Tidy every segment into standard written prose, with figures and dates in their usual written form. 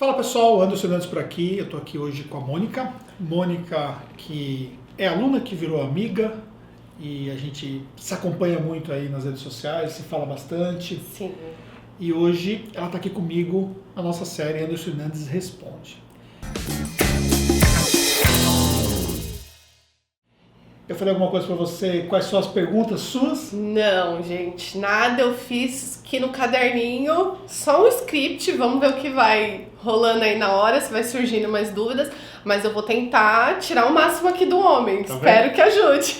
Fala pessoal, Anderson Fernandes por aqui, eu estou aqui hoje com a Mônica. Mônica, que é aluna que virou amiga e a gente se acompanha muito aí nas redes sociais, se fala bastante. Sim. E hoje ela está aqui comigo na nossa série Anderson Fernandes Responde. Eu falei alguma coisa para você? Quais são as perguntas suas? Não, gente, nada. Eu fiz aqui no caderninho, só um script. Vamos ver o que vai rolando aí na hora, se vai surgindo mais dúvidas. Mas eu vou tentar tirar o máximo aqui do homem. Tá Espero vendo? que ajude.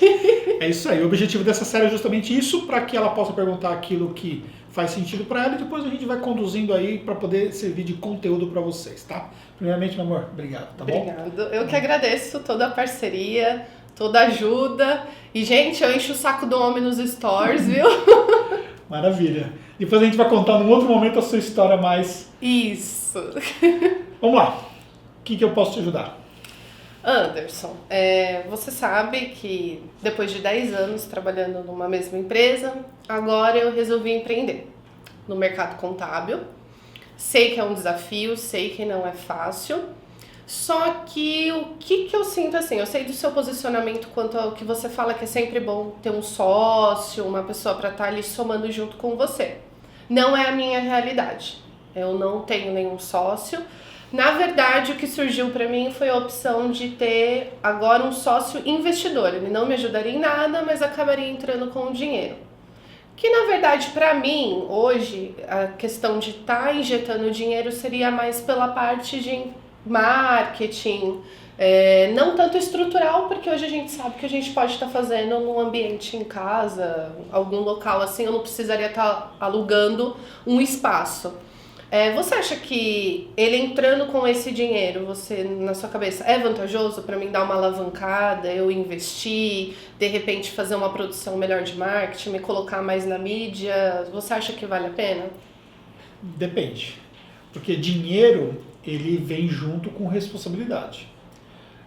É isso aí. O objetivo dessa série é justamente isso, para que ela possa perguntar aquilo que faz sentido para ela e depois a gente vai conduzindo aí para poder servir de conteúdo para vocês, tá? Primeiramente, meu amor, obrigado, tá bom? Obrigado. Eu que agradeço toda a parceria, toda a ajuda. E, gente, eu encho o saco do homem nos stories, viu? Maravilha. Depois a gente vai contar num outro momento a sua história mais... Isso. Vamos lá. O que eu posso te ajudar? Anderson, você sabe que depois de 10 anos trabalhando numa mesma empresa, agora eu resolvi empreender no mercado contábil. Sei que é um desafio, sei que não é fácil, só que o que eu sinto assim, eu sei do seu posicionamento quanto ao que você fala que é sempre bom ter um sócio, uma pessoa para estar ali somando junto com você. Não é a minha realidade, eu não tenho nenhum sócio. Na verdade, o que surgiu para mim foi a opção de ter agora um sócio investidor. Ele não me ajudaria em nada, mas acabaria entrando com o dinheiro. Que na verdade, para mim, hoje, a questão de estar injetando dinheiro seria mais pela parte de marketing, não tanto estrutural, porque hoje a gente sabe que a gente pode estar fazendo num ambiente em casa, algum local assim, eu não precisaria estar alugando um espaço. Você acha que ele entrando com esse dinheiro, você na sua cabeça, é vantajoso para mim dar uma alavancada, eu investir, de repente fazer uma produção melhor de marketing, me colocar mais na mídia? Você acha que vale a pena? Depende. Porque dinheiro, ele vem junto com responsabilidade.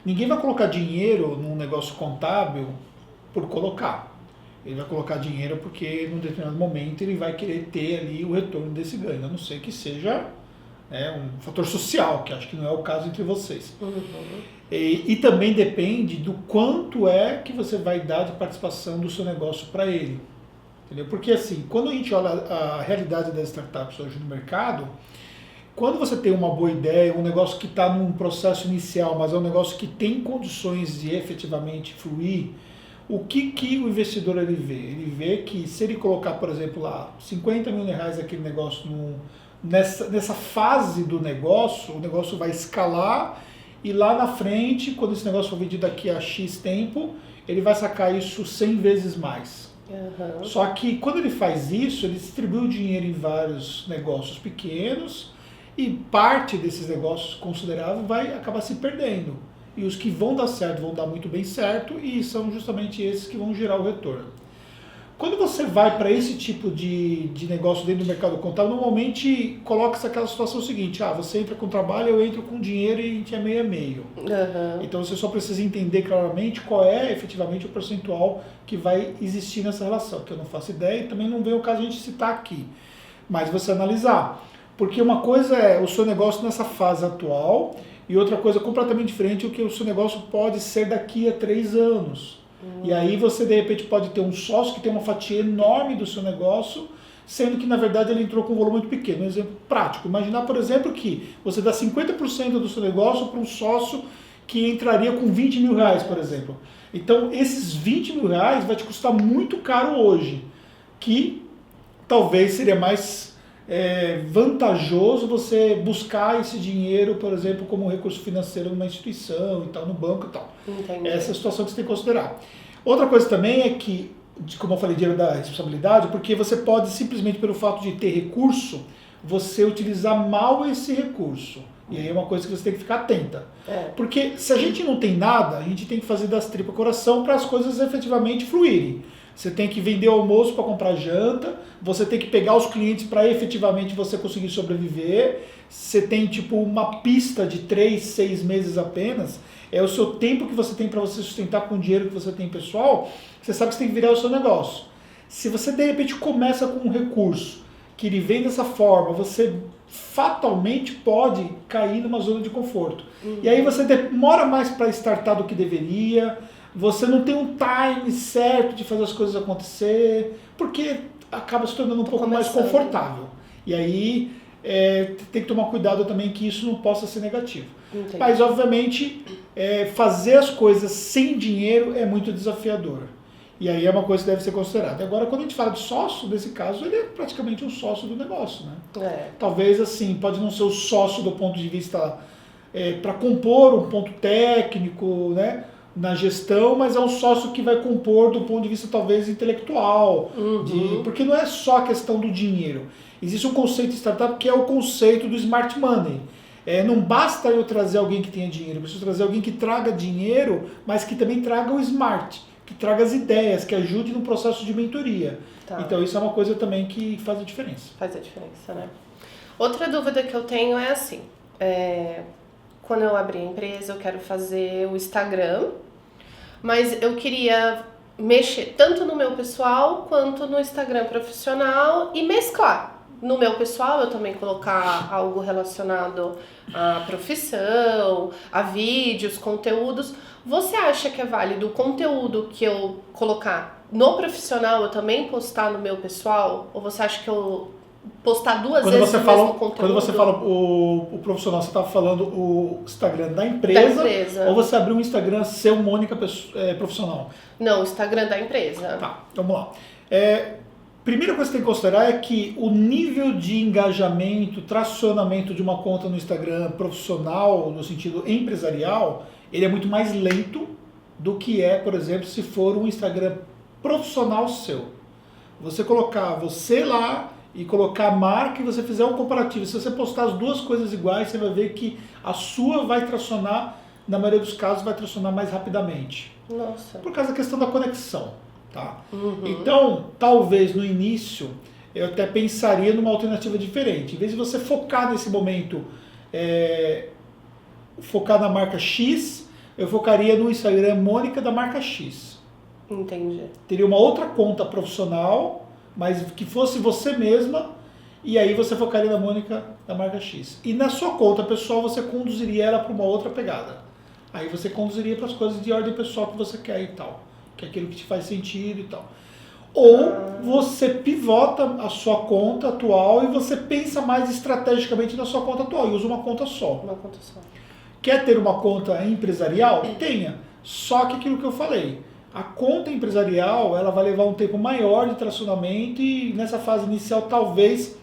Ninguém vai colocar dinheiro num negócio contábil por colocar. Ele vai colocar dinheiro porque, num determinado momento, ele vai querer ter ali o retorno desse ganho. A não ser que seja um fator social, que acho que não é o caso entre vocês. Uhum. E também depende do quanto é que você vai dar de participação do seu negócio para ele. Entendeu? Porque, assim, quando a gente olha a realidade das startups hoje no mercado, quando você tem uma boa ideia, um negócio que está num processo inicial, mas é um negócio que tem condições de efetivamente fluir, o que o investidor ele vê? Ele vê que se ele colocar, por exemplo, lá 50 mil reais aquele negócio nessa fase do negócio, o negócio vai escalar e lá na frente, quando esse negócio for vendido daqui a X tempo, ele vai sacar isso 100 vezes mais. Uhum. Só que quando ele faz isso, ele distribui o dinheiro em vários negócios pequenos e parte desses negócios consideráveis vai acabar se perdendo. E os que vão dar certo vão dar muito bem certo e são justamente esses que vão gerar o retorno. Quando você vai para esse tipo de negócio dentro do mercado contábil, normalmente coloca-se aquela situação seguinte, você entra com trabalho, eu entro com dinheiro e a gente é meio a meio. Uhum. Então você só precisa entender claramente qual é efetivamente o percentual que vai existir nessa relação, que eu não faço ideia e também não vem o caso a gente citar aqui. Mas você analisar, porque uma coisa é o seu negócio nessa fase atual, e outra coisa completamente diferente é o que o seu negócio pode ser daqui a 3 anos. E aí você, de repente, pode ter um sócio que tem uma fatia enorme do seu negócio, sendo que, na verdade, ele entrou com um volume muito pequeno. Um exemplo prático. Imaginar, por exemplo, que você dá 50% do seu negócio para um sócio que entraria com 20 mil reais, por exemplo. Então, esses 20 mil reais vai te custar muito caro hoje, que talvez seria mais... vantajoso você buscar esse dinheiro, por exemplo, como recurso financeiro numa instituição e tal, no banco e tal. Entendi. Essa é a situação que você tem que considerar. Outra coisa também é que, como eu falei, dinheiro da responsabilidade, porque você pode simplesmente pelo fato de ter recurso, você utilizar mal esse recurso. E aí é uma coisa que você tem que ficar atenta. Porque se a gente não tem nada, a gente tem que fazer das tripas coração para as coisas efetivamente fluírem. Você tem que vender o almoço para comprar janta, você tem que pegar os clientes para efetivamente você conseguir sobreviver. Você tem tipo uma pista de 3, 6 meses apenas, é o seu tempo que você tem para você sustentar com o dinheiro que você tem pessoal, você sabe que você tem que virar o seu negócio. Se você de repente começa com um recurso que ele vem dessa forma, você fatalmente pode cair numa zona de conforto. E aí você demora mais para startar do que deveria, você não tem um time certo de fazer as coisas acontecer, porque acaba se tornando um pouco mais confortável. E aí tem que tomar cuidado também que isso não possa ser negativo. Entendi. Mas, obviamente, fazer as coisas sem dinheiro é muito desafiador. E aí é uma coisa que deve ser considerada. Agora, quando a gente fala de sócio, nesse caso, ele é praticamente um sócio do negócio, né? Talvez, assim, pode não ser o sócio do ponto de vista para compor um ponto técnico, né, na gestão, mas é um sócio que vai compor do ponto de vista, talvez, intelectual. Porque não é só a questão do dinheiro. Existe um conceito de startup que é o conceito do smart money. Não basta eu trazer alguém que tenha dinheiro, eu preciso trazer alguém que traga dinheiro, mas que também traga o smart, que traga as ideias, que ajude no processo de mentoria. Tá. Então isso é uma coisa também que faz a diferença. Faz a diferença, né? Outra dúvida que eu tenho é assim, quando eu abrir a empresa eu quero fazer o Instagram, mas eu queria mexer tanto no meu pessoal quanto no Instagram profissional e mesclar. No meu pessoal, eu também colocar algo relacionado à profissão, a vídeos, conteúdos. Você acha que é válido o conteúdo que eu colocar no profissional, eu também postar no meu pessoal? Ou você acha que eu postar duas vezes o mesmo conteúdo? Quando você fala o profissional, você está falando o Instagram da empresa? Ou você abriu um Instagram seu, Mônica, profissional? Não, o Instagram da empresa. Tá, vamos lá. Primeira coisa que tem que considerar é que o nível de engajamento, tracionamento de uma conta no Instagram profissional, no sentido empresarial, ele é muito mais lento do que por exemplo, se for um Instagram profissional seu. Você colocar você lá e colocar a marca e você fizer um comparativo. Se você postar as duas coisas iguais, você vai ver que a sua vai tracionar, na maioria dos casos, vai tracionar mais rapidamente. Nossa. Por causa da questão da conexão. Tá? Então, talvez no início, eu até pensaria numa alternativa diferente. Em vez de você focar nesse momento, focar na marca X, eu focaria no Instagram Mônica da marca X. Entendi. Teria uma outra conta profissional, mas que fosse você mesma, e aí você focaria na Mônica da marca X. E na sua conta pessoal, você conduziria ela para uma outra pegada. Aí você conduziria para as coisas de ordem pessoal que você quer e tal. Que é aquilo que te faz sentido e tal. Ou você pivota a sua conta atual e você pensa mais estrategicamente na sua conta atual e usa uma conta só. Uma conta só. Quer ter uma conta empresarial? Tenha. Só que aquilo que eu falei, a conta empresarial ela vai levar um tempo maior de tracionamento e nessa fase inicial talvez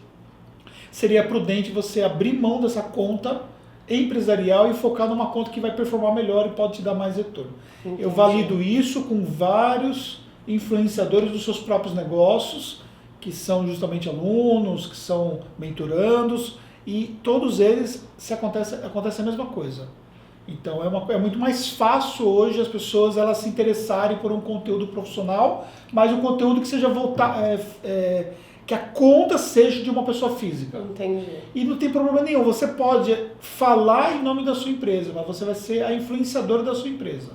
seria prudente você abrir mão dessa conta empresarial e focar numa conta que vai performar melhor e pode te dar mais retorno. Entendi. Eu valido isso com vários influenciadores dos seus próprios negócios, que são justamente alunos, que são mentorandos, e todos eles acontece a mesma coisa. Então é muito mais fácil hoje as pessoas elas se interessarem por um conteúdo profissional, mas um conteúdo que seja que a conta seja de uma pessoa física. Entendi. E não tem problema nenhum, você pode falar em nome da sua empresa, mas você vai ser a influenciadora da sua empresa.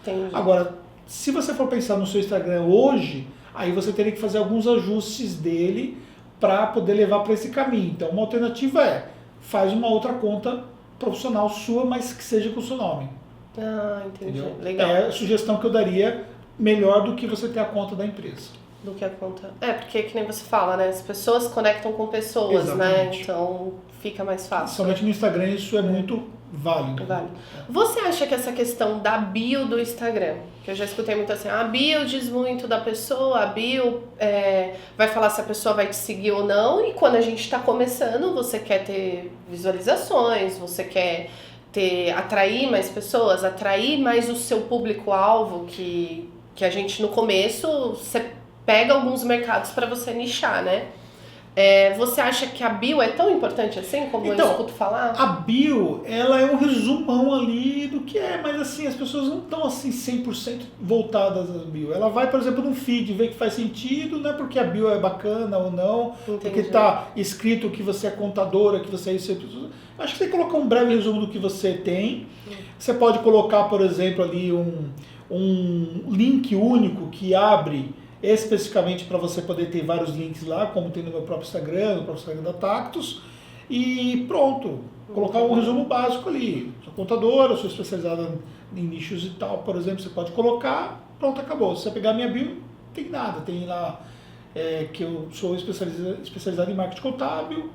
Entendi. Agora, se você for pensar no seu Instagram hoje, aí você teria que fazer alguns ajustes dele para poder levar para esse caminho. Então, uma alternativa faz uma outra conta profissional sua, mas que seja com o seu nome. Ah, entendi. Entendeu? Legal. É a sugestão que eu daria, melhor do que você ter a conta da empresa. Do que a conta. Porque que nem você fala, né? As pessoas conectam com pessoas, exatamente, né? Então fica mais fácil. Somente no Instagram isso é muito válido. Você acha que essa questão da bio do Instagram, que eu já escutei muito assim, a bio diz muito da pessoa, a bio vai falar se a pessoa vai te seguir ou não, e quando a gente está começando, você quer ter visualizações, você quer atrair mais pessoas, atrair mais o seu público-alvo, que a gente no começo, você pega alguns mercados para você nichar, né? Você acha que a bio é tão importante assim, como eu escuto falar? A bio, ela é um resumão ali do que mas assim, as pessoas não estão assim 100% voltadas à bio. Ela vai, por exemplo, num feed, ver que faz sentido, não é porque a bio é bacana ou não, entendi, porque está escrito que você é contadora, que você é isso. Acho que você tem que colocar um breve resumo do que você tem. Você pode colocar, por exemplo, ali um link único que abre especificamente para você poder ter vários links lá, como tem no meu próprio Instagram, no próprio Instagram da Tactus, e pronto, colocar um resumo básico ali. Sou contadora, sou especializada em nichos e tal, por exemplo, você pode colocar, pronto, acabou. Se você pegar minha bio, não tem nada, tem lá que eu sou especializado em marketing contábil,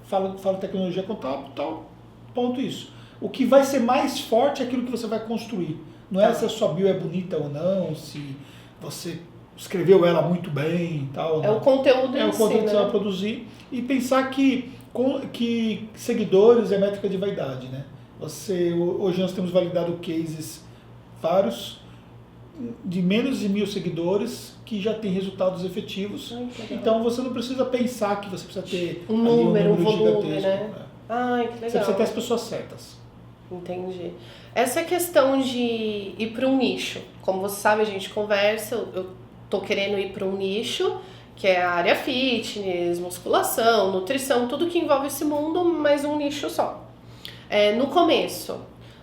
falo tecnologia contábil e tal, ponto isso. O que vai ser mais forte é aquilo que você vai construir. Não é se a sua bio é bonita ou não, se você escreveu ela muito bem e tal. É o conteúdo É o conteúdo que você vai produzir. E pensar que seguidores é métrica de vaidade, né? Hoje nós temos validado cases vários de menos de 1.000 seguidores que já tem resultados efetivos. Então você não precisa pensar que você precisa ter um número volume, gigantesco. né? Ai, que legal. Você precisa ter as pessoas certas. Entendi. Essa questão de ir para um nicho, como você sabe, a gente conversa, eu tô querendo ir para um nicho, que é a área fitness, musculação, nutrição, tudo que envolve esse mundo, mas um nicho só. No começo,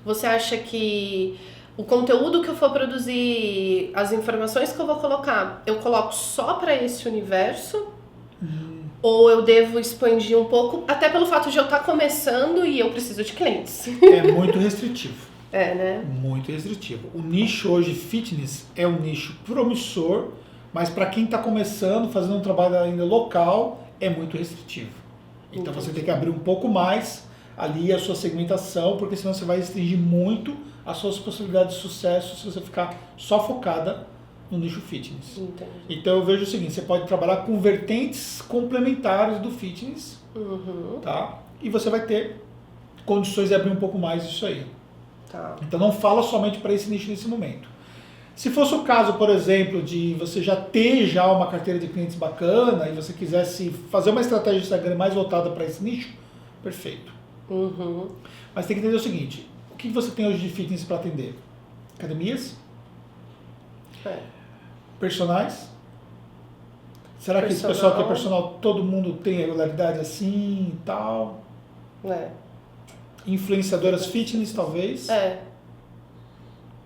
você acha que o conteúdo que eu for produzir, as informações que eu vou colocar, eu coloco só para esse universo? Ou eu devo expandir um pouco, até pelo fato de eu estar começando e eu preciso de clientes? É muito restritivo. Né? Muito restritivo. O nicho hoje fitness é um nicho promissor, mas para quem está começando, fazendo um trabalho ainda local, é muito restritivo. Então você tem que abrir um pouco mais ali a sua segmentação, porque senão você vai restringir muito as suas possibilidades de sucesso se você ficar só focada no nicho fitness. Entendi. Então eu vejo o seguinte, você pode trabalhar com vertentes complementares do fitness, tá? E você vai ter condições de abrir um pouco mais disso aí. Tá. Então não fala somente para esse nicho nesse momento. Se fosse o caso, por exemplo, de você já ter uma carteira de clientes bacana e você quisesse fazer uma estratégia de Instagram mais voltada para esse nicho, perfeito. Mas tem que entender o seguinte, o que você tem hoje de fitness para atender? Academias? Personagens? Será que esse pessoal que é personal, todo mundo tem regularidade assim e tal? Influenciadoras fitness, talvez?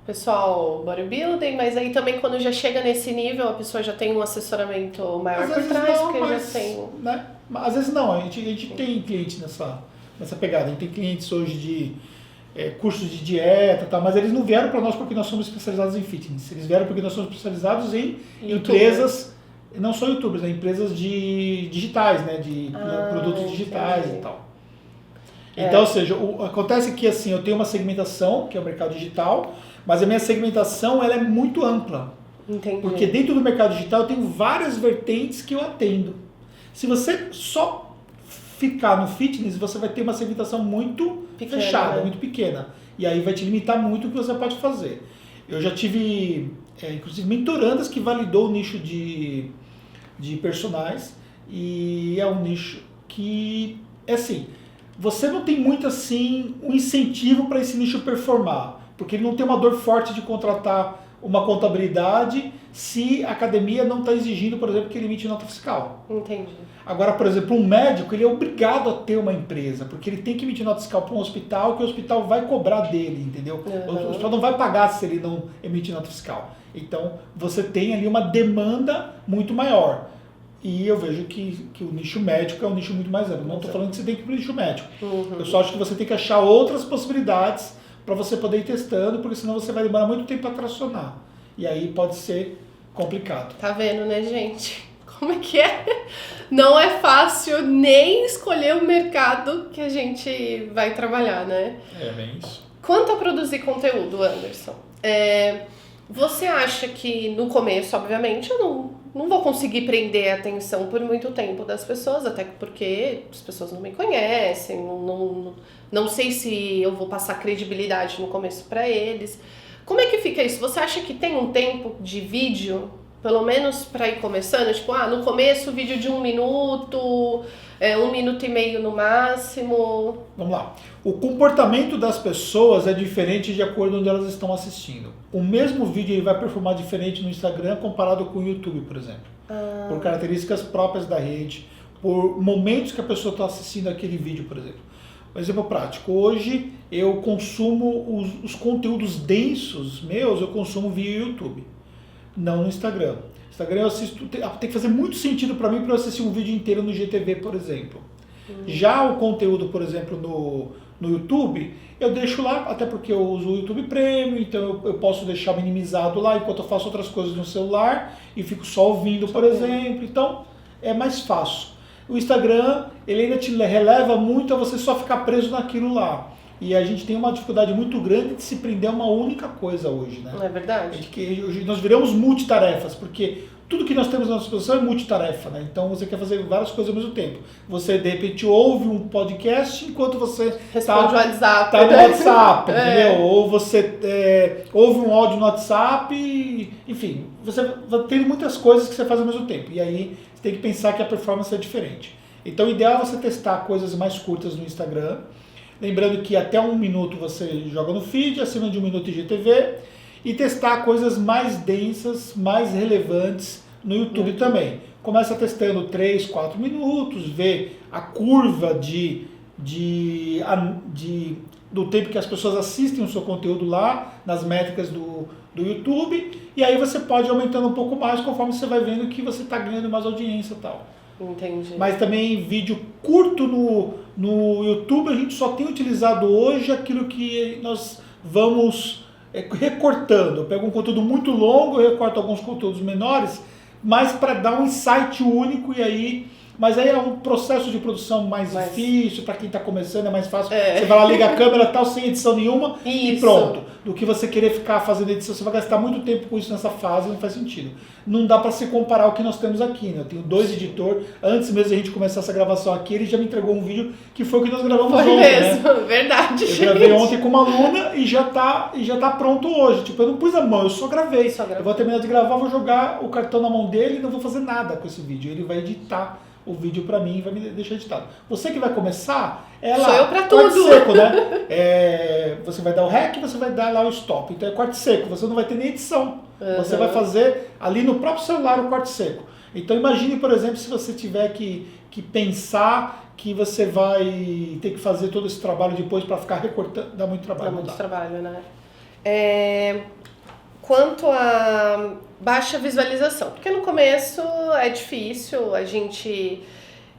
Pessoal bodybuilding, mas aí também quando já chega nesse nível, a pessoa já tem um assessoramento maior por trás, não, porque mas, já tem... Né? Às vezes não, a gente tem clientes nessa pegada, a gente tem clientes hoje de cursos de dieta, tá? Mas eles não vieram para nós porque nós somos especializados em fitness, eles vieram porque nós somos especializados em empresas, não só youtubers, empresas digitais, né? De produtos digitais e tal. Então, ou seja, acontece que assim, eu tenho uma segmentação, que é o mercado digital, mas a minha segmentação ela é muito ampla. Entendi. Porque dentro do mercado digital eu tenho várias vertentes que eu atendo. Se você só ficar no fitness, você vai ter uma segmentação muito fechada, muito pequena. E aí vai te limitar muito o que você pode fazer. Eu já tive, inclusive, mentorandas que validou o nicho de personagens, e é um nicho que, assim, você não tem muito assim um incentivo para esse nicho performar, porque ele não tem uma dor forte de contratar uma contabilidade se a academia não está exigindo, por exemplo, que ele emite nota fiscal. Entendi. Agora, por exemplo, um médico, ele é obrigado a ter uma empresa, porque ele tem que emitir nota fiscal para um hospital, que o hospital vai cobrar dele, entendeu? O hospital não vai pagar se ele não emitir nota fiscal. Então, você tem ali uma demanda muito maior. E eu vejo que o nicho médico é um nicho muito mais amplo. Não estou falando que você tem que ir para o nicho médico. Eu só acho que você tem que achar outras possibilidades para você poder ir testando, porque senão você vai demorar muito tempo para tracionar. E aí pode ser complicado. Tá vendo, né, gente? Como é que é? Não é fácil nem escolher o mercado que a gente vai trabalhar, né? É bem isso. Quanto a produzir conteúdo, Anderson, você acha que no começo, obviamente, eu não vou conseguir prender a atenção por muito tempo das pessoas, até porque as pessoas não me conhecem, não sei se eu vou passar credibilidade no começo para eles. Como é que fica isso? Você acha que tem um tempo de vídeo, pelo menos para ir começando? Tipo, no começo vídeo de 1 minuto, 1 minuto e meio no máximo. Vamos lá. O comportamento das pessoas é diferente de acordo com onde elas estão assistindo. O mesmo vídeo ele vai performar diferente no Instagram comparado com o YouTube, por exemplo. Por características próprias da rede, por momentos que a pessoa está assistindo aquele vídeo, por exemplo. Um exemplo prático. Hoje eu consumo os conteúdos densos meus, eu consumo via YouTube, não no Instagram. Instagram eu assisto, tem que fazer muito sentido para mim para eu assistir um vídeo inteiro no GTV, por exemplo. Já o conteúdo, por exemplo, no YouTube, eu deixo lá, até porque eu uso o YouTube Premium, então eu posso deixar minimizado lá enquanto eu faço outras coisas no celular e fico só ouvindo, por exemplo. Então é mais fácil. O Instagram, ele ainda te releva muito a você só ficar preso naquilo lá. E a gente tem uma dificuldade muito grande de se prender a uma única coisa hoje, né? Não é verdade? Hoje nós viramos multitarefas, porque tudo que nós temos à nossa disposição é multitarefa, né? Então você quer fazer várias coisas ao mesmo tempo. Você, de repente, ouve um podcast enquanto você responde o WhatsApp. Tá no WhatsApp, entendeu? Ou você ouve um áudio no WhatsApp, enfim, você vai ter muitas coisas que você faz ao mesmo tempo. E aí você tem que pensar que a performance é diferente. Então o ideal é você testar coisas mais curtas no Instagram. Lembrando que até 1 minuto você joga no feed, acima de 1 minuto IGTV, e testar coisas mais densas, mais relevantes no YouTube também. Começa testando 3, 4 minutos, vê a curva do tempo que as pessoas assistem o seu conteúdo lá, nas métricas do YouTube, e aí você pode ir aumentando um pouco mais conforme você vai vendo que você está ganhando mais audiência e tal. Entendi. Mas também vídeo curto no YouTube, a gente só tem utilizado hoje aquilo que nós vamos recortando. Eu pego um conteúdo muito longo, eu recorto alguns conteúdos menores, mas para dar um insight único e aí... Mas aí é um processo de produção mais difícil, para quem está começando é mais fácil. Você vai lá, liga a câmera e tal, sem edição nenhuma e pronto. Do que você querer ficar fazendo edição, você vai gastar muito tempo com isso nessa fase, não faz sentido. Não dá para se comparar ao que nós temos aqui, né? Eu tenho 2 editores, antes mesmo de a gente começar essa gravação aqui, ele já me entregou um vídeo que foi o que nós gravamos ontem, mesmo, né? Verdade, Eu gravei ontem com uma aluna e já tá pronto hoje. Tipo, eu não pus a mão, eu só gravei. Eu vou terminar de gravar, vou jogar o cartão na mão dele e não vou fazer nada com esse vídeo. Ele vai editar o vídeo pra mim e vai me deixar editado. Você que vai começar, sou eu pra tudo. Corte seco, né? Você vai dar o REC, você vai dar lá o stop. Então é corte seco, você não vai ter nem edição. Você vai fazer ali no próprio celular o corte seco. Então imagine, por exemplo, se você tiver que pensar que você vai ter que fazer todo esse trabalho depois para ficar recortando, dá muito trabalho. Dá muito trabalho, né? Quanto a baixa visualização, porque no começo é difícil,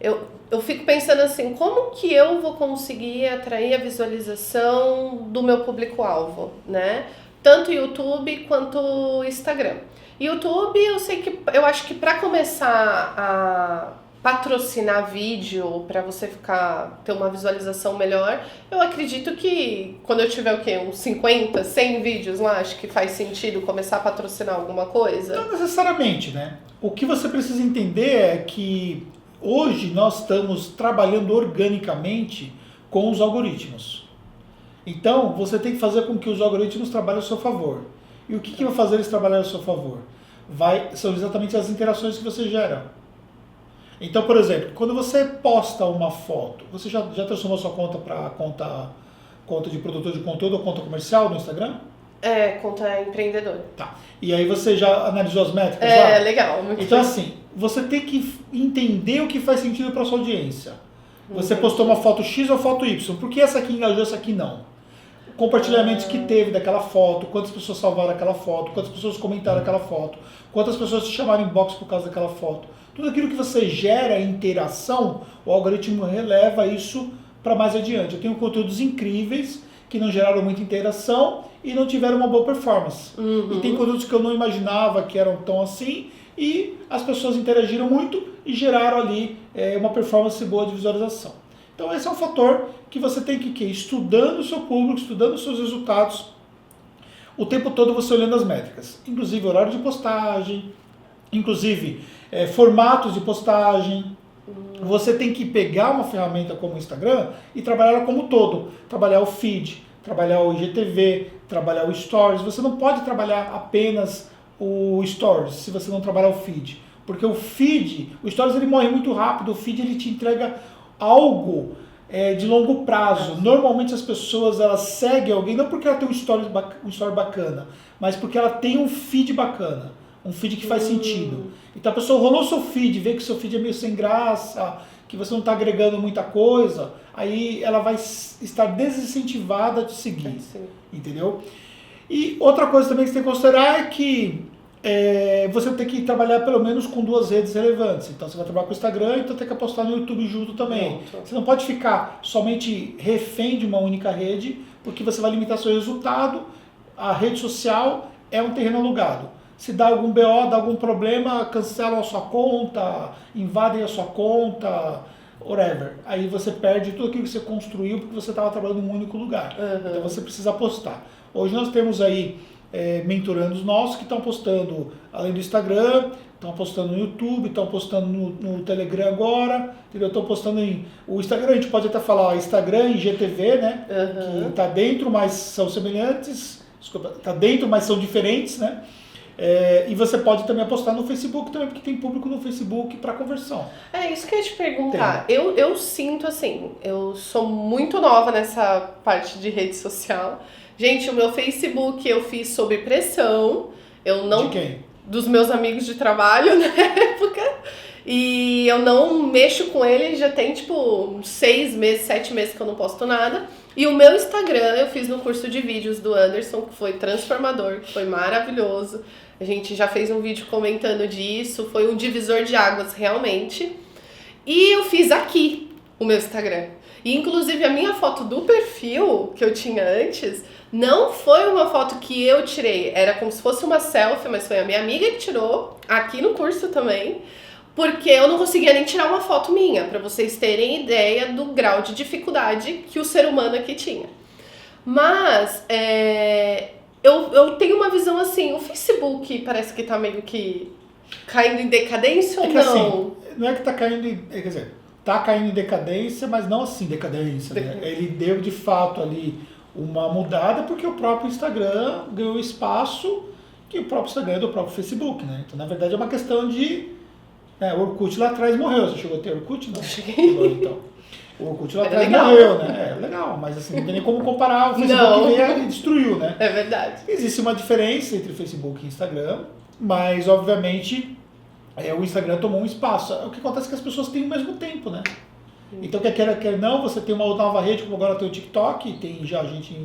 eu fico pensando assim, como que eu vou conseguir atrair a visualização do meu público-alvo, né? Tanto YouTube quanto Instagram. YouTube, eu acho que para começar a patrocinar vídeo, para você ter uma visualização melhor, eu acredito que quando eu tiver uns 50, 100 vídeos lá, acho que faz sentido começar a patrocinar alguma coisa. Não necessariamente, né? O que você precisa entender é que hoje nós estamos trabalhando organicamente com os algoritmos. Então, você tem que fazer com que os algoritmos trabalhem a seu favor. E o que vai fazer eles trabalharem a seu favor? São exatamente as interações que você gera. Então, por exemplo, quando você posta uma foto, você já transformou sua conta para conta de produtor de conteúdo ou conta comercial no Instagram? Conta empreendedor. Tá. E aí você já analisou as métricas lá? Legal. Muito então, bem. assim, você tem que entender o que faz sentido para sua audiência. Você postou uma foto X ou foto Y. Por que essa aqui engajou, essa aqui não? Compartilhamentos que teve daquela foto, quantas pessoas salvaram aquela foto, quantas pessoas comentaram aquela foto, quantas pessoas te chamaram em inbox por causa daquela foto. Tudo aquilo que você gera interação, o algoritmo releva isso para mais adiante. Eu tenho conteúdos incríveis que não geraram muita interação e não tiveram uma boa performance. E tem conteúdos que eu não imaginava que eram tão assim e as pessoas interagiram muito e geraram ali uma performance boa de visualização. Então esse é um fator que você tem que ir estudando o seu público, estudando os seus resultados, o tempo todo você olhando as métricas, inclusive horário de postagem, inclusive formatos de postagem. Você tem que pegar uma ferramenta como o Instagram e trabalhar ela como um todo, trabalhar o feed, trabalhar o IGTV, trabalhar o Stories. Você não pode trabalhar apenas o Stories se você não trabalhar o feed, porque o Stories ele morre muito rápido, o feed ele te entrega algo de longo prazo. Normalmente as pessoas elas seguem alguém não porque ela tem um story bacana, mas porque ela tem um feed bacana, um feed que faz sentido. Então a pessoa rolou seu feed, vê que seu feed é meio sem graça, que você não está agregando muita coisa, aí ela vai estar desincentivada de seguir, entendeu? E outra coisa também que você tem que considerar é que você tem que trabalhar pelo menos com 2 redes relevantes. Então você vai trabalhar com o Instagram, então tem que apostar no YouTube junto também. Você não pode ficar somente refém de uma única rede, porque você vai limitar seu resultado. A rede social é um terreno alugado. Se dá algum BO, dá algum problema, cancelam a sua conta, invadem a sua conta, whatever. Aí você perde tudo aquilo que você construiu porque você estava trabalhando em um único lugar. Então você precisa apostar. Hoje nós temos aí mentorandos nossos que estão postando, além do Instagram, estão postando no YouTube, estão postando no Telegram agora, entendeu? Estão postando o Instagram, a gente pode até falar Instagram e GTV, né? Que está dentro, mas são semelhantes, está dentro, mas são diferentes, né? E você pode também apostar no Facebook também, porque tem público no Facebook para conversão. É isso que eu ia te perguntar. Eu sinto assim, eu sou muito nova nessa parte de rede social. Gente, o meu Facebook eu fiz sob pressão. Eu não... De quem? Dos meus amigos de trabalho na época. E eu não mexo com ele, já tem tipo 6 meses, 7 meses que eu não posto nada. E o meu Instagram eu fiz no curso de vídeos do Anderson, que foi transformador, que foi maravilhoso. A gente já fez um vídeo comentando disso, foi um divisor de águas realmente. E eu fiz aqui o meu Instagram. E inclusive a minha foto do perfil que eu tinha antes não foi uma foto que eu tirei, era como se fosse uma selfie, mas foi a minha amiga que tirou, aqui no curso também, porque eu não conseguia nem tirar uma foto minha, para vocês terem ideia do grau de dificuldade que o ser humano aqui tinha. Mas eu tenho uma visão assim, o Facebook parece que tá meio que caindo em decadência ou não? Assim, não é que tá caindo quer dizer, tá caindo em decadência, mas não assim decadência, né? Ele deu de fato ali uma mudada porque o próprio Instagram ganhou espaço que o próprio Instagram é do próprio Facebook, né? Então, na verdade, é uma questão de... o Orkut lá atrás morreu. Você chegou a ter Orkut? Não. Então, o Orkut lá atrás morreu, né? É legal, mas assim, não tem nem como comparar o Facebook que veio e destruiu, né? É verdade. Existe uma diferença entre Facebook e Instagram, mas, obviamente, o Instagram tomou um espaço. O que acontece é que as pessoas têm o mesmo tempo, né? Então, quer não, você tem uma nova rede, como agora tem o TikTok, tem já gente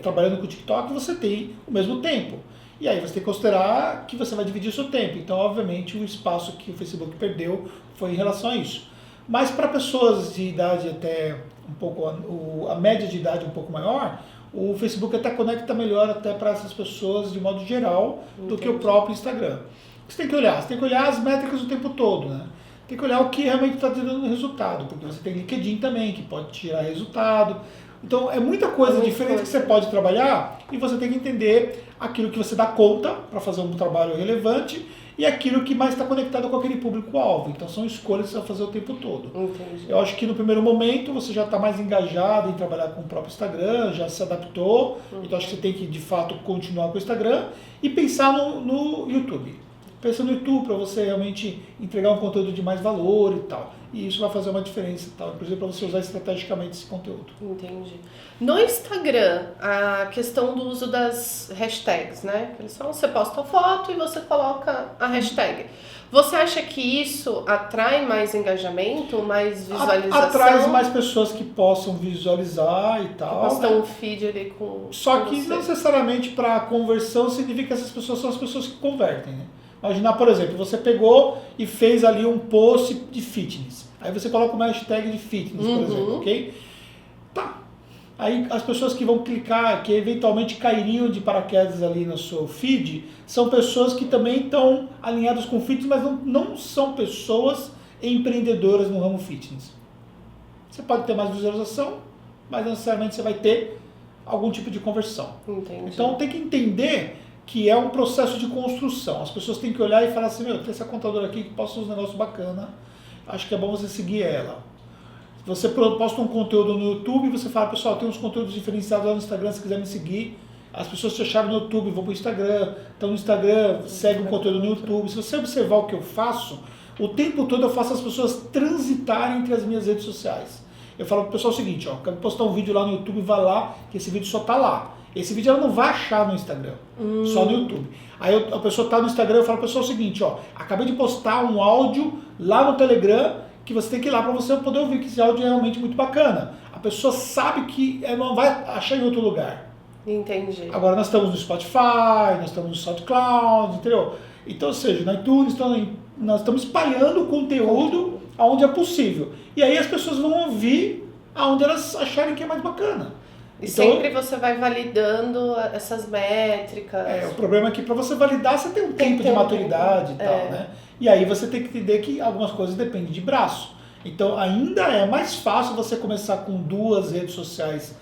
trabalhando com o TikTok, você tem o mesmo tempo. E aí você tem que considerar que você vai dividir o seu tempo. Então, obviamente, o espaço que o Facebook perdeu foi em relação a isso. Mas para pessoas de idade até um pouco, a média de idade um pouco maior, o Facebook até conecta melhor até para essas pessoas de modo geral do que o próprio Instagram. Você tem que olhar as métricas o tempo todo, né? Tem que olhar o que realmente está dando resultado, porque você tem LinkedIn também, que pode tirar resultado. Então, é muita coisa diferente que você pode trabalhar e você tem que entender aquilo que você dá conta para fazer um trabalho relevante e aquilo que mais está conectado com aquele público-alvo. Então, são escolhas que você vai fazer o tempo todo. Entendi. Eu acho que no primeiro momento você já está mais engajado em trabalhar com o próprio Instagram, já se adaptou. Então, acho que você tem que, de fato, continuar com o Instagram e pensar no YouTube. Pensa no YouTube para você realmente entregar um conteúdo de mais valor e tal. E isso vai fazer uma diferença e tal, inclusive para você usar estrategicamente esse conteúdo. Entendi. No Instagram, a questão do uso das hashtags, né? Você posta a foto e você coloca a hashtag. Você acha que isso atrai mais engajamento, mais visualização? Atrai mais pessoas que possam visualizar e tal. Postam um feed ali com... Só que não necessariamente para conversão significa que essas pessoas são as pessoas que convertem, né? Imaginar, por exemplo, você pegou e fez ali um post de fitness. Aí você coloca uma hashtag de fitness, por exemplo, ok? Tá. Aí as pessoas que vão clicar, que eventualmente cairiam de paraquedas ali no seu feed, são pessoas que também estão alinhadas com fitness, mas não são pessoas empreendedoras no ramo fitness. Você pode ter mais visualização, mas não necessariamente você vai ter algum tipo de conversão. Entendi. Então tem que entender que é um processo de construção. As pessoas têm que olhar e falar assim, tem essa contadora aqui que posta uns negócios bacanas, acho que é bom você seguir ela. Você posta um conteúdo no YouTube e você fala, pessoal, tem uns conteúdos diferenciados lá no Instagram, se quiser me seguir. As pessoas te acharam no YouTube, vão para o Instagram, então no Instagram, segue o conteúdo no YouTube. Se você observar o que eu faço, o tempo todo eu faço as pessoas transitarem entre as minhas redes sociais. Eu falo para o pessoal o seguinte, quero postar um vídeo lá no YouTube, vai lá, que esse vídeo só está lá. Esse vídeo ela não vai achar no Instagram, só no YouTube. Aí a pessoa está no Instagram, eu falo para o pessoal o seguinte, acabei de postar um áudio lá no Telegram, que você tem que ir lá para você poder ouvir, que esse áudio é realmente muito bacana. A pessoa sabe que ela não vai achar em outro lugar. Entendi. Agora nós estamos no Spotify, nós estamos no SoundCloud, entendeu? Então, ou seja, no iTunes, nós estamos espalhando o conteúdo aonde é possível. E aí as pessoas vão ouvir aonde elas acharem que é mais bacana. E então, sempre você vai validando essas métricas. O problema é que para você validar, você tem um tempo de maturidade e tal, né? E aí você tem que entender que algumas coisas dependem de braço. Então ainda é mais fácil você começar com 2 redes sociais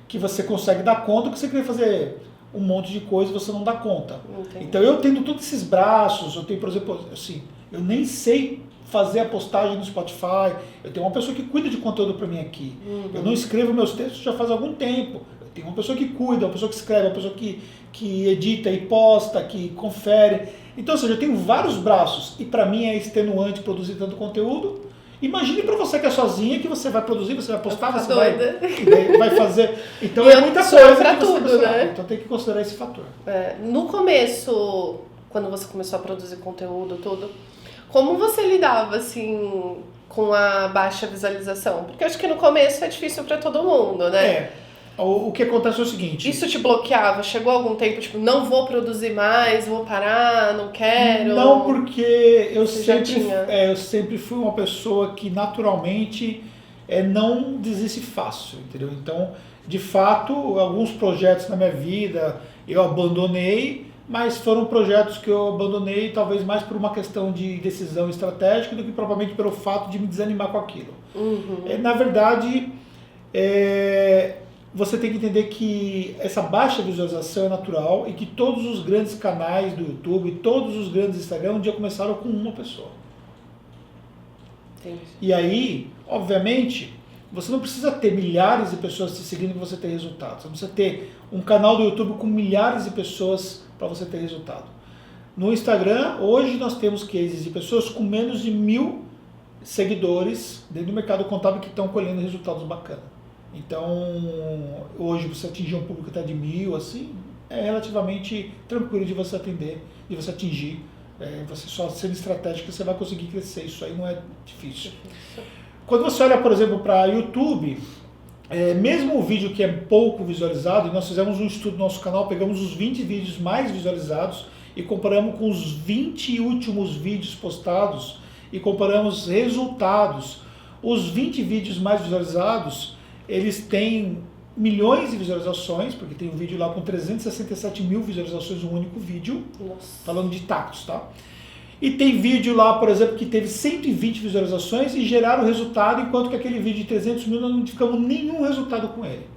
que você consegue dar conta do que você querer fazer um monte de coisa e você não dá conta. Entendi. Então eu tendo todos esses braços, eu tenho, por exemplo, assim, eu nem sei fazer a postagem no Spotify, eu tenho uma pessoa que cuida de conteúdo para mim aqui. Eu não escrevo meus textos já faz algum tempo. Eu tenho uma pessoa que cuida, uma pessoa que escreve, uma pessoa que edita e posta, que confere. Então, ou seja, eu tenho vários braços e para mim é extenuante produzir tanto conteúdo. Imagine para você que é sozinha, que você vai produzir, você vai postar, você vai fazer. Então é muita coisa pra que você tudo, precisa, né? Então tem que considerar esse fator. No começo, quando você começou a produzir conteúdo, tudo, como você lidava, assim, com a baixa visualização? Porque eu acho que no começo é difícil pra todo mundo, né? O que acontece é o seguinte... Isso te bloqueava? Chegou algum tempo, tipo, não vou produzir mais, vou parar, não quero? Não, porque eu Você sempre fui uma pessoa que naturalmente não desiste fácil, entendeu? Então, de fato, alguns projetos na minha vida eu abandonei, mas foram projetos que eu abandonei talvez mais por uma questão de decisão estratégica do que propriamente pelo fato de me desanimar com aquilo. Na verdade, você tem que entender que essa baixa visualização é natural e que todos os grandes canais do YouTube e todos os grandes Instagram um dia começaram com uma pessoa. Entendi. E aí, obviamente, você não precisa ter milhares de pessoas te seguindo para você ter resultado. Você precisa ter um canal do YouTube com milhares de pessoas para você ter resultado. No Instagram, hoje nós temos cases de pessoas com menos de 1.000 seguidores dentro do mercado contábil que estão colhendo resultados bacanas. Então, hoje você atingir um público até de 1.000, assim, é relativamente tranquilo de você atender, de você atingir. Você só sendo estratégico você vai conseguir crescer, isso aí não é difícil. Quando você olha, por exemplo, para YouTube, mesmo o vídeo que é pouco visualizado, e nós fizemos um estudo no nosso canal, pegamos os 20 vídeos mais visualizados e comparamos com os 20 últimos vídeos postados e comparamos resultados. Os 20 vídeos mais visualizados, eles têm milhões de visualizações, porque tem um vídeo lá com 367 mil visualizações, um único vídeo. Nossa. Falando de tactos, tá? E tem vídeo lá, por exemplo, que teve 120 visualizações e geraram resultado, enquanto que aquele vídeo de 300 mil nós não tivemos nenhum resultado com ele.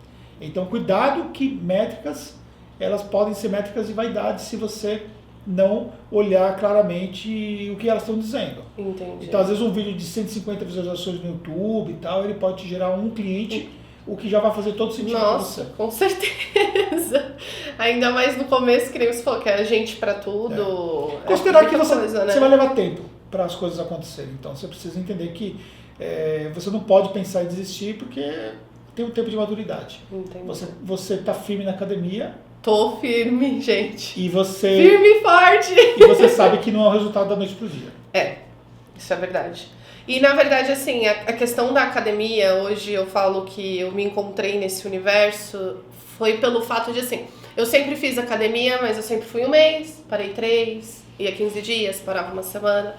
Então, cuidado que métricas, elas podem ser métricas de vaidade se você não olhar claramente o que elas estão dizendo. Entendi. Então, às vezes, um vídeo de 150 visualizações no YouTube e tal, ele pode te gerar um cliente, o que já vai fazer todo sentido para você. Nossa, com certeza. Ainda mais no começo, que nem você falou, que era gente pra tudo. Considerar que você né? vai levar tempo para as coisas acontecerem. Então, você precisa entender que você não pode pensar em desistir porque tem um tempo de maturidade. Entendi. Você tá firme na academia. Tô firme, gente. E você... Firme e forte. E você sabe que não é o resultado da noite pro dia. Isso é verdade. E na verdade, assim, a questão da academia, hoje eu falo que eu me encontrei nesse universo, foi pelo fato de, assim, eu sempre fiz academia, mas eu sempre fui um mês, parei 3, ia 15 dias, parava uma semana.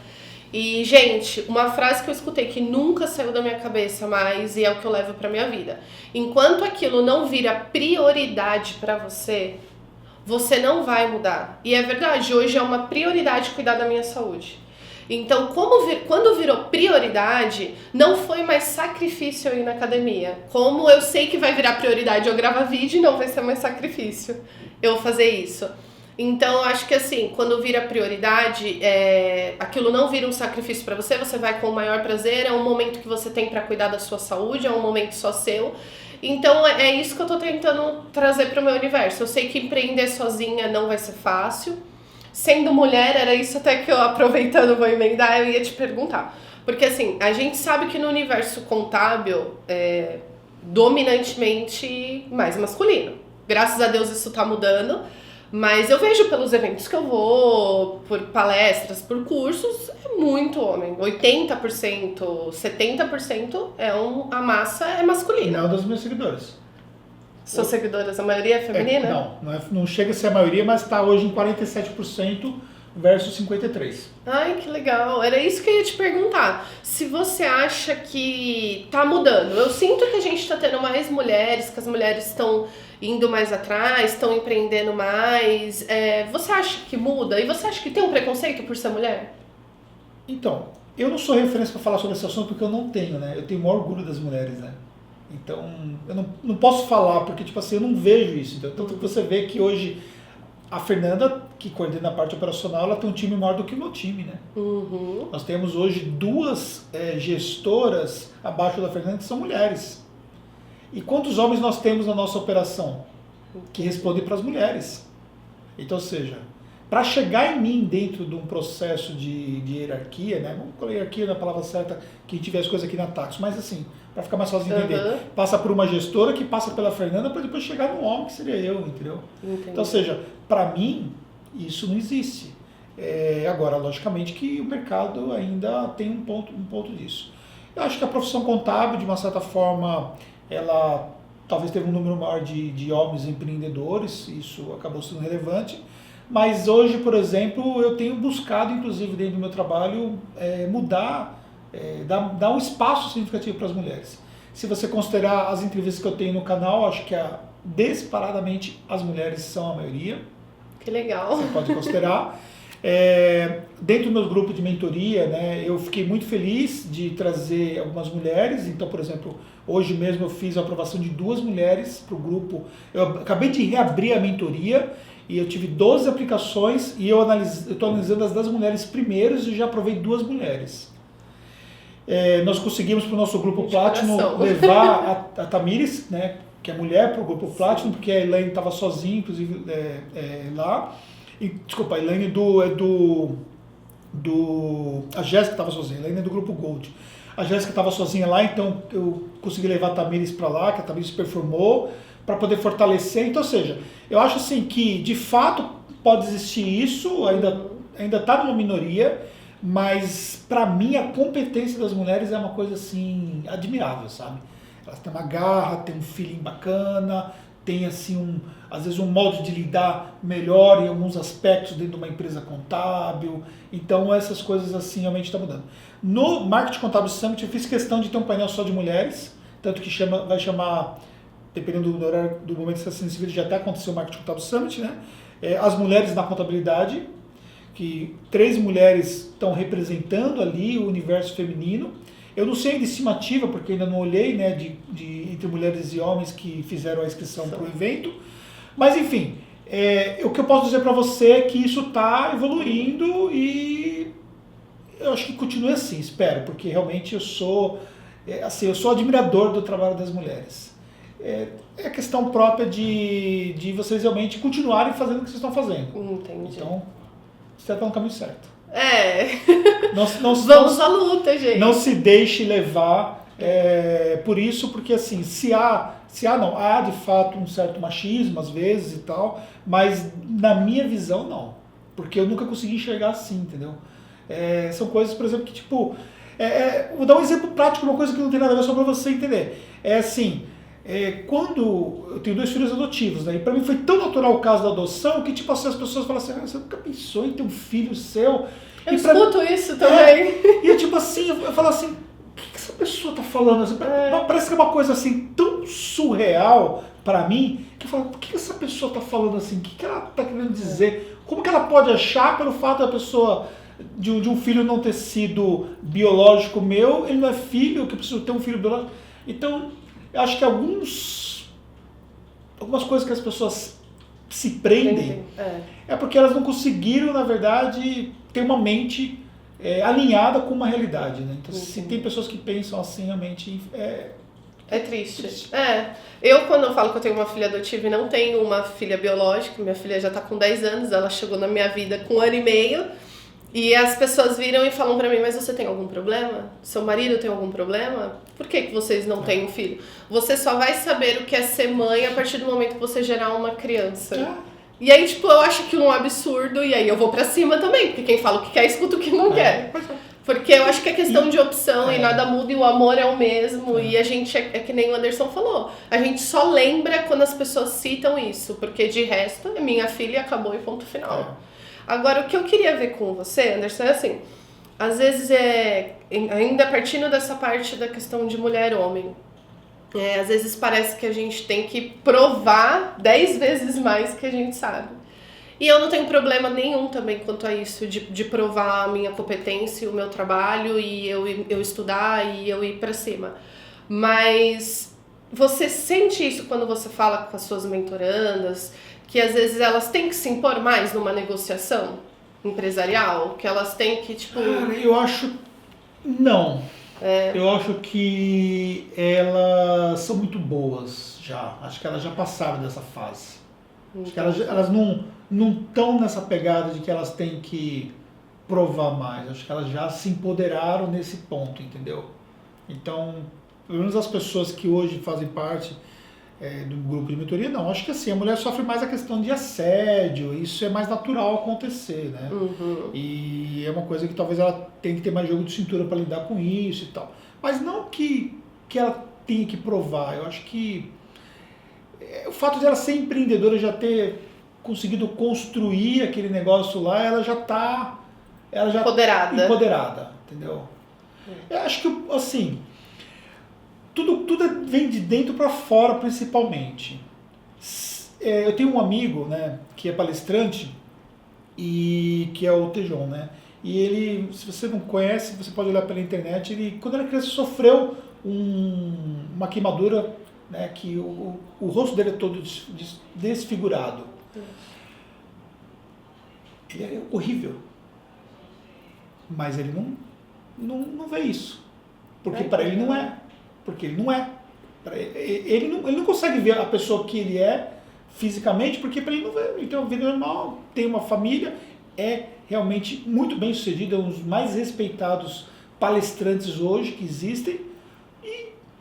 E, gente, uma frase que eu escutei que nunca saiu da minha cabeça mais e é o que eu levo pra minha vida. Enquanto aquilo não vira prioridade pra você, você não vai mudar. E é verdade, hoje é uma prioridade cuidar da minha saúde. Então, quando virou prioridade, não foi mais sacrifício eu ir na academia. Como eu sei que vai virar prioridade eu gravar vídeo, não vai ser mais sacrifício eu fazer isso. Então, eu acho que assim, quando vira prioridade, aquilo não vira um sacrifício pra você, você vai com o maior prazer, é um momento que você tem pra cuidar da sua saúde, é um momento só seu. Então, é isso que eu tô tentando trazer pro meu universo. Eu sei que empreender sozinha não vai ser fácil. Sendo mulher, era isso até que eu, aproveitando, vou emendar, eu ia te perguntar. Porque assim, a gente sabe que no universo contábil é dominantemente mais masculino. Graças a Deus isso tá mudando, mas eu vejo pelos eventos que eu vou, por palestras, por cursos, é muito homem. 80%, 70% a massa é masculina. Não dos meus seguidores. Suas seguidoras, a maioria é feminina? Não chega a ser a maioria, mas está hoje em 47% versus 53%. Ai, que legal. Era isso que eu ia te perguntar. Se você acha que tá mudando. Eu sinto que a gente tá tendo mais mulheres, que as mulheres estão indo mais atrás, estão empreendendo mais. Você acha que muda? E você acha que tem um preconceito por ser mulher? Então, eu não sou referência para falar sobre esse assunto porque eu não tenho, né? Eu tenho o maior orgulho das mulheres, né? Então, eu não posso falar porque, tipo assim, eu não vejo isso. Então, tanto que você vê que hoje a Fernanda, que coordena a parte operacional, ela tem um time maior do que o meu time, né? Uhum. Nós temos hoje 2 gestoras abaixo da Fernanda que são mulheres. E quantos homens nós temos na nossa operação que respondem para as mulheres? Então, ou seja, para chegar em mim dentro de um processo de hierarquia, né? Vamos colocar hierarquia na palavra certa, que a gente vê as coisas aqui na Taxo, mas assim, para ficar mais fácil de entender, passa por uma gestora que passa pela Fernanda para depois chegar no homem, que seria eu, entendeu? Entendi. Então, ou seja, para mim, isso não existe. Agora, logicamente que o mercado ainda tem um ponto disso. Eu acho que a profissão contábil, de uma certa forma, ela talvez teve um número maior de homens empreendedores, isso acabou sendo relevante, mas hoje, por exemplo, eu tenho buscado, inclusive dentro do meu trabalho, mudar, dar um espaço significativo para as mulheres. Se você considerar as entrevistas que eu tenho no canal, acho que disparadamente as mulheres são a maioria. Que legal. Você pode considerar. Dentro do meu grupo de mentoria, né, eu fiquei muito feliz de trazer algumas mulheres. Então, por exemplo, hoje mesmo eu fiz a aprovação de 2 mulheres para o grupo. Eu acabei de reabrir a mentoria e eu tive 12 aplicações e eu estou analisando as das mulheres primeiros e já aprovei 2 mulheres. Nós conseguimos para o nosso grupo Platinum levar a Tamires, né, que é mulher, para o grupo Platinum, porque a Elaine estava sozinha, inclusive, lá. Desculpa, a Elaine a Jéssica estava sozinha, a Elaine é do grupo Gold. A Jéssica estava sozinha lá, então eu consegui levar a Tamires para lá, que a Tamires performou, para poder fortalecer. Então, ou seja, eu acho assim que, de fato, pode existir isso, ainda está numa minoria, mas, para mim, a competência das mulheres é uma coisa, assim, admirável, sabe? Elas têm uma garra, têm um feeling bacana, tem, assim, às vezes um modo de lidar melhor em alguns aspectos dentro de uma empresa contábil. Então, essas coisas, assim, realmente estão mudando. No Marketing Contábil Summit, eu fiz questão de ter um painel só de mulheres, tanto que vai chamar, dependendo do horário, do momento que está sendo exibido, já até aconteceu o Marketing Contábil Summit, né? As mulheres na contabilidade, que 3 mulheres estão representando ali o universo feminino. Eu não sei ainda estimativa, porque ainda não olhei, né, entre mulheres e homens que fizeram a inscrição para o evento. Mas, enfim, o que eu posso dizer para você é que isso está evoluindo e eu acho que continue assim, espero, porque realmente eu sou admirador do trabalho das mulheres. É questão própria de vocês realmente continuarem fazendo o que vocês estão fazendo. Entendi. Então, você está no caminho certo. Vamos à luta, gente. Não se deixe levar por isso, porque assim, há de fato um certo machismo às vezes e tal, mas na minha visão não, porque eu nunca consegui enxergar assim, entendeu? São coisas, por exemplo, que tipo, vou dar um exemplo prático, uma coisa que não tem nada a ver, só para você entender. Quando eu tenho 2 filhos adotivos, né, e para mim foi tão natural o caso da adoção que tipo assim, as pessoas falam assim, você nunca pensou em ter um filho seu? Eu escuto isso também. E eu tipo assim, eu falo assim, o que essa pessoa tá falando? Assim, parece que é uma coisa assim tão surreal para mim, que eu falo, por que essa pessoa tá falando assim? O que ela tá querendo dizer? Como que ela pode achar pelo fato da pessoa de um filho não ter sido biológico meu, ele não é filho, que eu preciso ter um filho biológico? Então, eu acho que algumas coisas que as pessoas se prendem é porque elas não conseguiram, na verdade, ter uma mente alinhada com uma realidade, né? Então, se tem pessoas que pensam assim, realmente é triste. Eu, quando eu falo que eu tenho uma filha adotiva e não tenho uma filha biológica, minha filha já está com 10 anos, ela chegou na minha vida com 1 ano e meio, e as pessoas viram e falam pra mim, mas você tem algum problema? Seu marido tem algum problema? Por que vocês não têm um filho? Você só vai saber o que é ser mãe a partir do momento que você gerar uma criança. E aí, tipo, eu acho aquilo um absurdo, e aí eu vou pra cima também, porque quem fala o que quer, escuta o que não quer. Porque eu acho que é questão de opção e nada muda e o amor é o mesmo. E a gente, é que nem o Anderson falou, a gente só lembra quando as pessoas citam isso, porque de resto é minha filha e acabou e ponto final. Agora, o que eu queria ver com você, Anderson, é assim, às vezes ainda partindo dessa parte da questão de mulher-homem, às vezes parece que a gente tem que provar 10 vezes mais que a gente sabe. E eu não tenho problema nenhum também quanto a isso, de provar a minha competência, o meu trabalho, e eu estudar e eu ir pra cima. Mas você sente isso quando você fala com as suas mentorandas, que às vezes elas têm que se impor mais numa negociação empresarial? Que elas têm que, tipo... Cara, eu acho... Não. Eu acho que elas são muito boas já. Acho que elas já passaram dessa fase. Acho que elas não estão nessa pegada de que elas têm que provar mais. Acho que elas já se empoderaram nesse ponto, entendeu? Então, pelo menos as pessoas que hoje fazem parte do grupo de mentoria, não. Acho que assim, a mulher sofre mais a questão de assédio, isso é mais natural acontecer, né? E é uma coisa que talvez ela tenha que ter mais jogo de cintura para lidar com isso e tal. Mas não que ela tenha que provar. Eu acho que o fato de ela ser empreendedora, já ter conseguido construir aquele negócio lá, ela já está empoderada, entendeu? Eu acho que, assim, tudo vem de dentro para fora, principalmente. Eu tenho um amigo, né, que é palestrante, e que é o Tejon, né? E ele, se você não conhece, você pode olhar pela internet, ele, quando era criança, sofreu uma queimadura, né, que o rosto dele é todo desfigurado. Ele é horrível. Mas ele não vê isso. Porque para ele não é. Porque ele não é. Ele não consegue ver a pessoa que ele é fisicamente, porque para ele não vê. Ele tem uma vida normal, tem uma família, é realmente muito bem sucedido, é um dos mais respeitados palestrantes hoje que existem.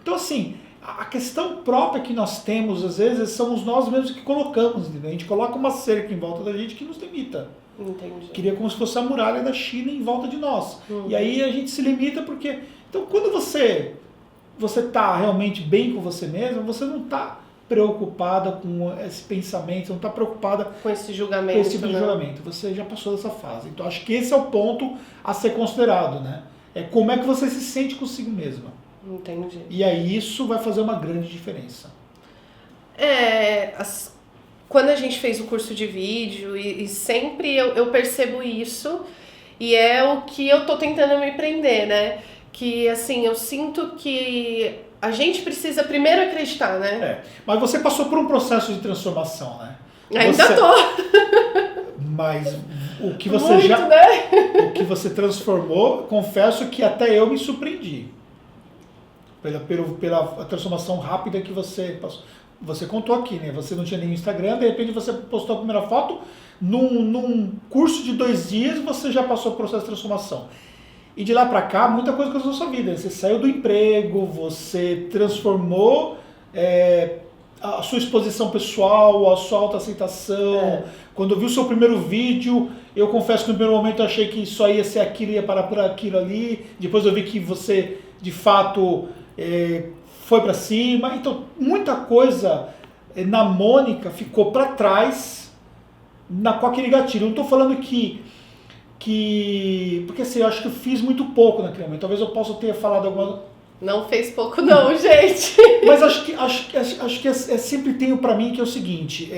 Então, assim, a questão própria que nós temos, às vezes, somos nós mesmos que colocamos, entendeu? A gente coloca uma cerca em volta da gente que nos limita. Entendi. Queria como se fosse a muralha da China em volta de nós. E aí a gente se limita porque... Então, quando você está realmente bem com você mesmo, você não está preocupada com esse pensamento, você não está preocupada com esse julgamento. Com esse tipo de julgamento. Você já passou dessa fase. Então, acho que esse é o ponto a ser considerado, né? É como é que você se sente consigo mesma. Entendi. E aí isso vai fazer uma grande diferença. Quando a gente fez o curso de vídeo, e sempre eu percebo isso, e é o que eu tô tentando me prender, né? Que, assim, eu sinto que a gente precisa primeiro acreditar, né? Mas você passou por um processo de transformação, né? Ainda tô! Mas o que você muito, né? O que você transformou, confesso que até eu me surpreendi. Pela transformação rápida que você passou. Você contou aqui, né? Você não tinha nenhum Instagram, de repente você postou a primeira foto, num curso de 2 dias você já passou o processo de transformação. E de lá pra cá, muita coisa aconteceu na sua vida. Você saiu do emprego, você transformou a sua exposição pessoal, a sua autoaceitação. Quando eu vi o seu primeiro vídeo, eu confesso que no primeiro momento eu achei que só ia ser aquilo, ia parar por aquilo ali. Depois eu vi que você, de fato... foi para cima, então muita coisa na Mônica ficou para trás com aquele gatilho. Eu não estou falando que porque assim, eu acho que eu fiz muito pouco naquele momento, talvez eu possa ter falado alguma... Não fez pouco não, gente. Mas acho que sempre tenho para mim que é o seguinte,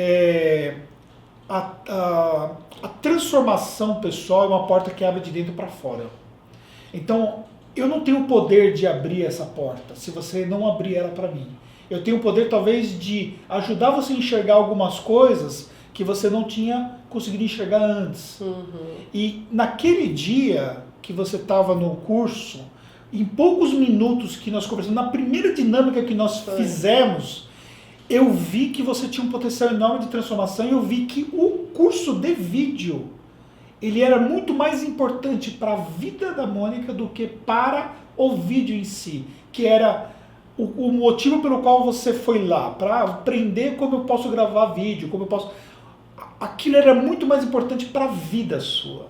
a transformação pessoal é uma porta que abre de dentro para fora. Então eu não tenho o poder de abrir essa porta, se você não abrir ela para mim. Eu tenho o poder, talvez, de ajudar você a enxergar algumas coisas que você não tinha conseguido enxergar antes. E naquele dia que você estava no curso, em poucos minutos que nós conversamos, na primeira dinâmica que nós fizemos, eu vi que você tinha um potencial enorme de transformação e eu vi que o curso de vídeo ele era muito mais importante para a vida da Mônica do que para o vídeo em si, que era o motivo pelo qual você foi lá, para aprender como eu posso gravar vídeo, como eu posso... Aquilo era muito mais importante para a vida sua.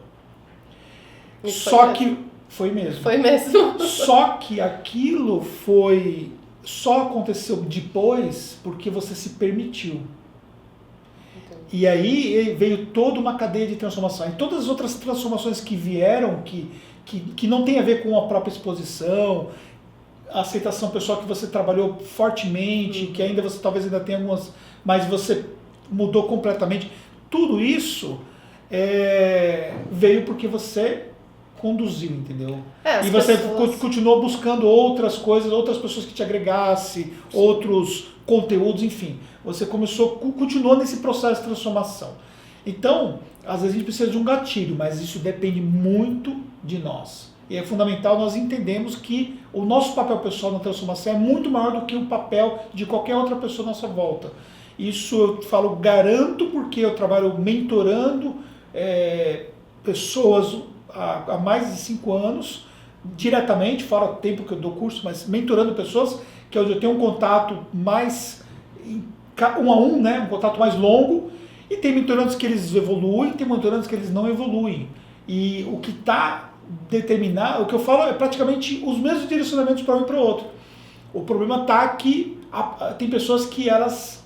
Só que Foi mesmo. Foi mesmo. Só que aquilo só aconteceu depois porque você se permitiu. E aí veio toda uma cadeia de transformação. E todas as outras transformações que vieram, que não tem a ver com a própria exposição, a aceitação pessoal que você trabalhou fortemente, que ainda você talvez ainda tenha algumas, mas você mudou completamente. Tudo isso veio porque você conduziu, entendeu? E você continuou buscando outras coisas, outras pessoas que te agregassem, outros conteúdos, enfim. Você continuou nesse processo de transformação. Então, às vezes a gente precisa de um gatilho, mas isso depende muito de nós. E é fundamental nós entendermos que o nosso papel pessoal na transformação é muito maior do que o papel de qualquer outra pessoa à nossa volta. Isso eu falo, garanto, porque eu trabalho mentorando pessoas há mais de 5 anos, diretamente, fora o tempo que eu dou curso, mas mentorando pessoas, que é onde eu tenho um contato mais um a um, né, um contato mais longo, e tem mentorandos que eles evoluem, tem mentorandos que eles não evoluem. E o que está determinado, o que eu falo é praticamente os mesmos direcionamentos para um e para o outro. O problema está que tem pessoas que elas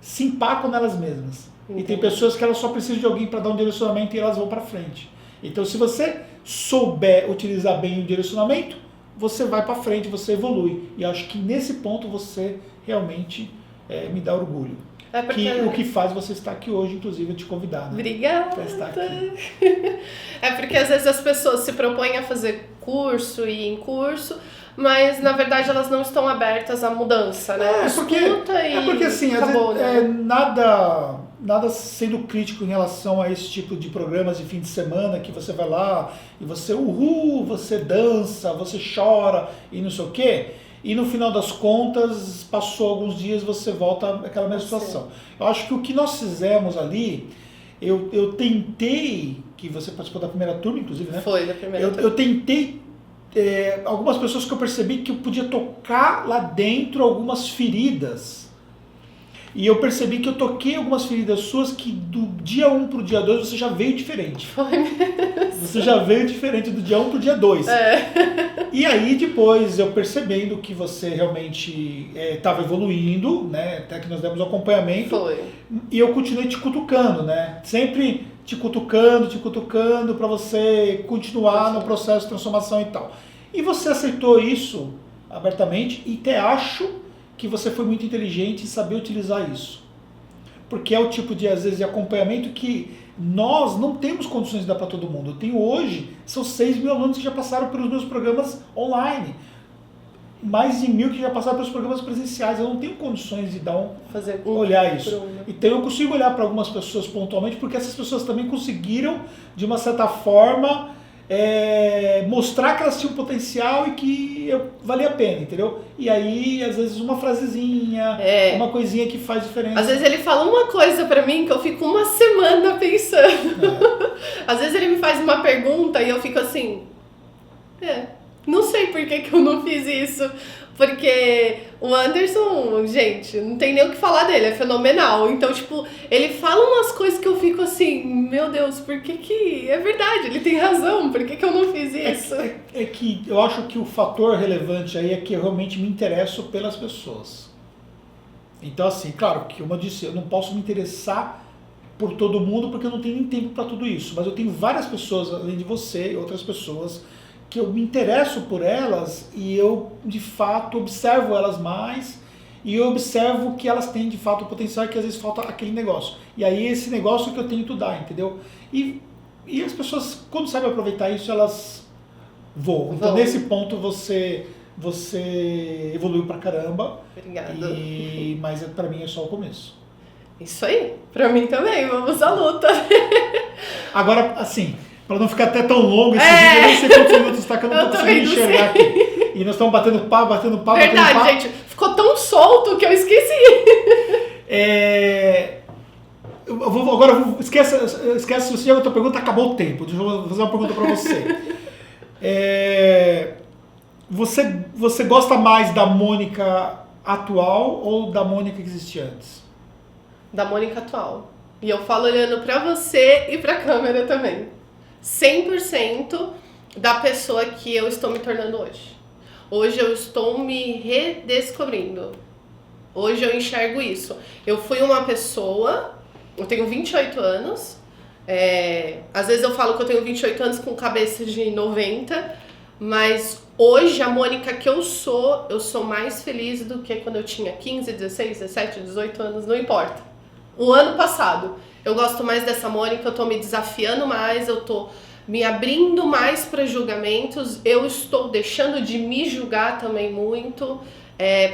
se empacam nelas mesmas. E tem pessoas que elas só precisam de alguém para dar um direcionamento e elas vão para frente. Então, se você souber utilizar bem o direcionamento, você vai para frente, você evolui. E acho que nesse ponto você realmente me dá orgulho. O que faz você estar aqui hoje, inclusive, eu te convidar. Né? Obrigada. Para estar aqui. É porque às vezes as pessoas se propõem a fazer curso e em curso, mas na verdade elas não estão abertas à mudança, né? Porque assim, acabou, às vezes, nada sendo crítico em relação a esse tipo de programas de fim de semana que você vai lá e você você dança, você chora e não sei o quê. E no final das contas, passou alguns dias, você volta àquela mesma situação. Eu acho que o que nós fizemos ali, eu tentei, que você participou da primeira turma, inclusive, né? Foi, da primeira turma. Eu tentei, algumas pessoas que eu percebi que eu podia tocar lá dentro algumas feridas. E eu percebi que eu toquei algumas feridas suas que do dia 1 pro dia 2 você já veio diferente. Foi mesmo. Você já veio diferente do dia 1 pro dia 2. E aí depois eu percebendo que você realmente estava evoluindo, né? Até que nós demos um acompanhamento. Foi. E eu continuei te cutucando, né? Sempre te cutucando para você continuar no processo de transformação e tal. E você aceitou isso abertamente e até acho que você foi muito inteligente em saber utilizar isso. Porque é o tipo de, às vezes, de acompanhamento que nós não temos condições de dar para todo mundo. Eu tenho hoje, são 6 mil alunos que já passaram pelos meus programas online. Mais de 1.000 que já passaram pelos programas presenciais. Eu não tenho condições de olhar isso. Então eu consigo olhar para algumas pessoas pontualmente, porque essas pessoas também conseguiram, de uma certa forma, mostrar que elas tinham potencial e que valia a pena, entendeu? E aí, às vezes, uma frasezinha, uma coisinha que faz diferença. Às vezes ele fala uma coisa pra mim que eu fico uma semana pensando. Às vezes ele me faz uma pergunta e eu fico assim... não sei por que eu não fiz isso. Porque o Anderson, gente, não tem nem o que falar dele, é fenomenal. Então, tipo, ele fala umas coisas que eu fico assim, meu Deus, por que é verdade, ele tem razão, por que eu não fiz isso? É que eu acho que o fator relevante aí é que eu realmente me interesso pelas pessoas. Então, assim, claro, que como eu disse, eu não posso me interessar por todo mundo porque eu não tenho nem tempo para tudo isso. Mas eu tenho várias pessoas, além de você e outras pessoas, que eu me interesso por elas e eu, de fato, observo elas mais e eu observo que elas têm, de fato, o potencial e que às vezes falta aquele negócio. E aí esse negócio que eu tento dar, entendeu? E as pessoas, quando sabem aproveitar isso, elas voam. Então, nesse ponto, você evoluiu pra caramba. Obrigada. Mas pra mim é só o começo. Isso aí. Pra mim também. Vamos à luta. Agora, assim... Para não ficar até tão longo esse vídeo, eu nem sei quantos minutos está, que eu não estou conseguindo enxergar aqui. E nós estamos batendo papo. Verdade, gente. Ficou tão solto que eu esqueci. Esquece se você já outra pergunta, acabou o tempo. Deixa eu fazer uma pergunta para você. Você gosta mais da Mônica atual ou da Mônica que existia antes? Da Mônica atual. E eu falo olhando para você e para a câmera também. 100% da pessoa que eu estou me tornando hoje. Hoje eu estou me redescobrindo. Hoje eu enxergo isso. Eu fui uma pessoa, eu tenho 28 anos, às vezes eu falo que eu tenho 28 anos com cabeça de 90, mas hoje a Mônica que eu sou mais feliz do que quando eu tinha 15, 16, 17, 18 anos, não importa. O ano passado, eu gosto mais dessa Mônica, eu tô me desafiando mais, eu tô me abrindo mais para julgamentos, eu estou deixando de me julgar também muito,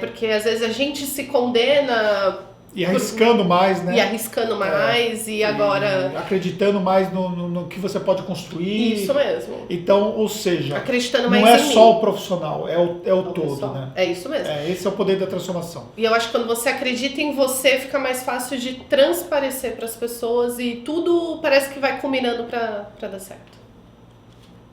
porque às vezes a gente se condena... E arriscando mais, né? E arriscando mais, e agora... E acreditando mais no que você pode construir. Isso mesmo. Então, ou seja, acreditando mais não é em só mim. O profissional, é o todo, pessoal. né? É isso mesmo. Esse é o poder da transformação. E eu acho que quando você acredita em você, fica mais fácil de transparecer para as pessoas e tudo parece que vai combinando para dar certo.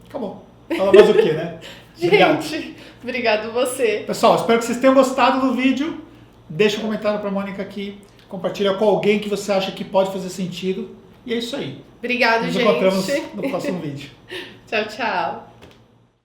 Acabou. Fala mais o quê, né? Obrigado. Gente, obrigado você. Pessoal, espero que vocês tenham gostado do vídeo. Deixa um comentário para a Mônica aqui. Compartilha com alguém que você acha que pode fazer sentido. E é isso aí. Obrigado, Nos gente. encontramos no próximo vídeo. Tchau, tchau.